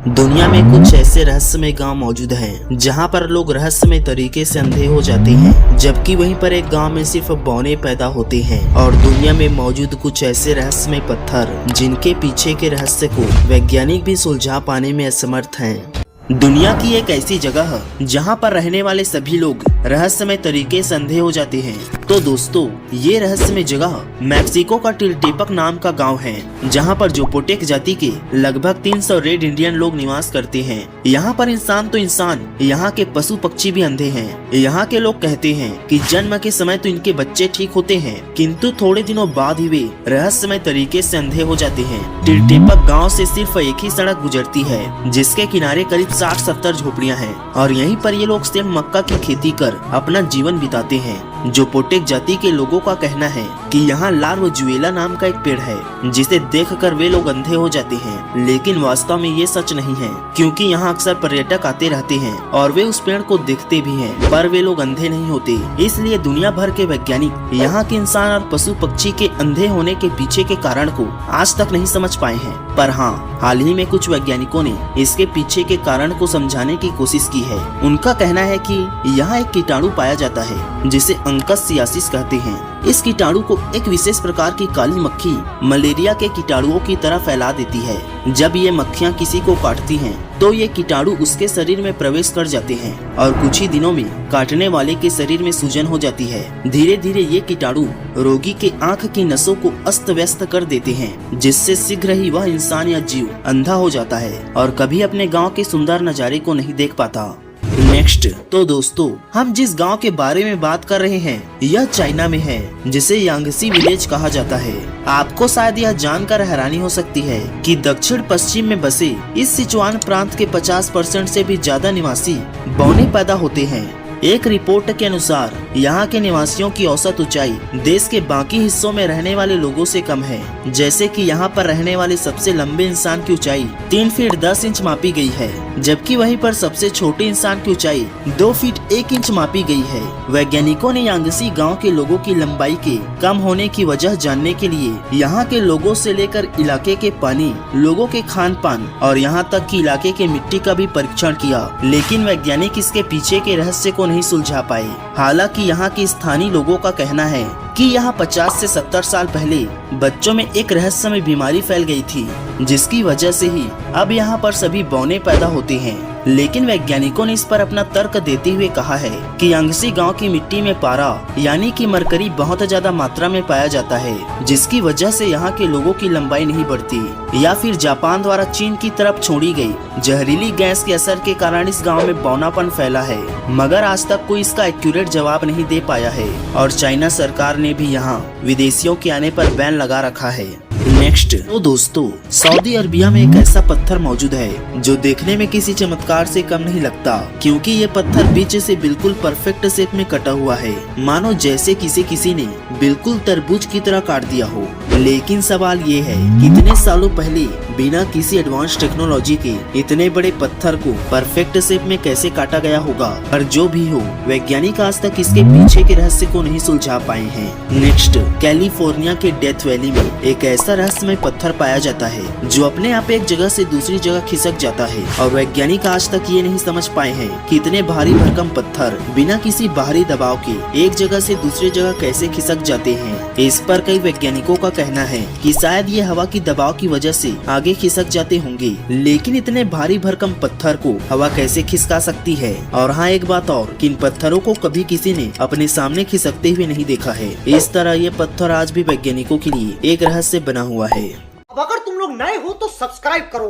दुनिया में कुछ ऐसे रहस्यमय गांव मौजूद हैं जहां पर लोग रहस्यमय तरीके से अंधे हो जाते हैं, जबकि वहीं पर एक गांव में सिर्फ बौने पैदा होते हैं। और दुनिया में मौजूद कुछ ऐसे रहस्यमय पत्थर जिनके पीछे के रहस्य को वैज्ञानिक भी सुलझा पाने में असमर्थ हैं। दुनिया की एक ऐसी जगह जहां पर रहने वाले सभी लोग रहस्यमय तरीके से अंधे हो जाते हैं। तो दोस्तों, ये रहस्यमय जगह मैक्सिको का टिलटेपक नाम का गांव है, जहां पर जोपोटेक जाति के लगभग 300 रेड इंडियन लोग निवास करते हैं। यहाँ पर इंसान तो इंसान, यहाँ के पशु पक्षी भी अंधे हैं। यहाँ के लोग कहते हैं कि जन्म के समय तो इनके बच्चे ठीक होते हैं, किंतु थोड़े दिनों बाद ही वे रहस्यमय तरीके से अंधे हो जाते हैं। टिलटेपक गाँव से सिर्फ एक ही सड़क गुजरती है, जिसके किनारे करीब 60-70 झोपड़ियां हैं, और यहीं पर ये लोग सेब मक्का की खेती कर अपना जीवन बिताते हैं। जोपोटेक जाति के लोगों का कहना है कि यहाँ लार्वजुएला नाम का एक पेड़ है, जिसे देखकर वे लोग अंधे हो जाते हैं। लेकिन वास्तव में ये सच नहीं है, क्योंकि यहाँ अक्सर पर्यटक आते रहते हैं और वे उस पेड़ को देखते भी हैं, पर वे लोग अंधे नहीं होते। इसलिए दुनिया भर के वैज्ञानिक यहाँ के इंसान और पशु पक्षी के अंधे होने के पीछे के कारण को आज तक नहीं समझ पाए हैं। पर हाँ, हाल ही में कुछ वैज्ञानिकों ने इसके पीछे के कारण को समझाने की कोशिश की है। उनका कहना है कि यहाँ एक कीटाणु पाया जाता है जिसे अंकसियासिस कहते हैं। इस कीटाणु को एक विशेष प्रकार की काली मक्खी मलेरिया के कीटाणुओं की तरह फैला देती है। जब ये मक्खियाँ किसी को काटती हैं, तो ये कीटाणु उसके शरीर में प्रवेश कर जाते हैं और कुछ ही दिनों में काटने वाले के शरीर में सूजन हो जाती है। धीरे धीरे ये कीटाणु रोगी के आंख की नसों को अस्त व्यस्त कर देते हैं, जिससे शीघ्र ही वह इंसान या जीव अंधा हो जाता है और कभी अपने गाँव के सुंदर नजारे को नहीं देख पाता। नेक्स्ट, तो दोस्तों, हम जिस गांव के बारे में बात कर रहे हैं यह चाइना में है, जिसे यांगसी विलेज कहा जाता है। आपको शायद यह जानकर हैरानी हो सकती है कि दक्षिण पश्चिम में बसे इस सिचुआन प्रांत के 50% से भी ज्यादा निवासी बौने पैदा होते हैं। एक रिपोर्ट के अनुसार यहाँ के निवासियों की औसत ऊंचाई देश के बाकी हिस्सों में रहने वाले लोगों से कम है। जैसे कि यहाँ पर रहने वाले सबसे लंबे इंसान की ऊंचाई 3 फीट 10 इंच मापी गई है, जबकि वहीं पर सबसे छोटे इंसान की ऊंचाई 2 फीट 1 इंच मापी गई है। वैज्ञानिकों ने यांगसी गाँव के लोगों की लंबाई के कम होने की वजह जानने के लिए यहाँ के लोगों से लेकर इलाके के पानी, लोगों के खान पान और यहाँ तक कि इलाके के मिट्टी का भी परीक्षण किया, लेकिन वैज्ञानिक इसके पीछे के रहस्य को नहीं सुलझा पाए। हालांकि यहाँ के स्थानीय लोगों का कहना है कि यहाँ 50 से 70 साल पहले बच्चों में एक रहस्यमय बीमारी फैल गई थी, जिसकी वजह से ही अब यहाँ पर सभी बौने पैदा होते हैं। लेकिन वैज्ञानिकों ने इस पर अपना तर्क देते हुए कहा है कि यांगसी गांव की मिट्टी में पारा यानी कि मरकरी बहुत ज्यादा मात्रा में पाया जाता है, जिसकी वजह से यहाँ के लोगों की लंबाई नहीं बढ़ती। या फिर जापान द्वारा चीन की तरफ छोड़ी गई जहरीली गैस के असर के कारण इस गाँव में बौनापन फैला है, मगर आज तक कोई इसका एक्यूरेट जवाब नहीं दे पाया है। और चाइना सरकार ने भी यहाँ विदेशियों के आने पर बैन लगा रखा है। नेक्स्ट, तो दोस्तों, सऊदी अरबिया में एक ऐसा पत्थर मौजूद है जो देखने में किसी चमत्कार से कम नहीं लगता, क्योंकि ये पत्थर बीच से बिल्कुल परफेक्ट शेप में कटा हुआ है, मानो जैसे किसी ने बिल्कुल तरबूज की तरह काट दिया हो। लेकिन सवाल ये है, कितने सालों पहले बिना किसी एडवांस टेक्नोलॉजी के इतने बड़े पत्थर को परफेक्ट शेप में कैसे काटा गया होगा। पर जो भी हो, वैज्ञानिक आज तक इसके पीछे के रहस्य को नहीं सुलझा पाए हैं। नेक्स्ट, कैलिफोर्निया के डेथ वैली में एक ऐसा रहस्यमय पत्थर पाया जाता है जो अपने आप एक जगह से दूसरी जगह खिसक जाता है, और वैज्ञानिक आज तक ये नहीं समझ पाए हैं कि इतने भारी भरकम पत्थर बिना किसी बाहरी दबाव के एक जगह से दूसरी जगह कैसे खिसक जाते हैं। इस पर कई वैज्ञानिकों का कहना है कि शायद ये हवा की दबाव की वजह से आगे खिसक जाते होंगे, लेकिन इतने भारी भरकम पत्थर को हवा कैसे खिसका सकती है। और हाँ, एक बात और, कि इन पत्थरों को कभी किसी ने अपने सामने खिसकते हुए नहीं देखा है। इस तरह ये पत्थर आज भी वैज्ञानिकों के लिए एक रहस्य बना हुआ है। अब अगर तुम लोग नए हो तो सब्सक्राइब करो,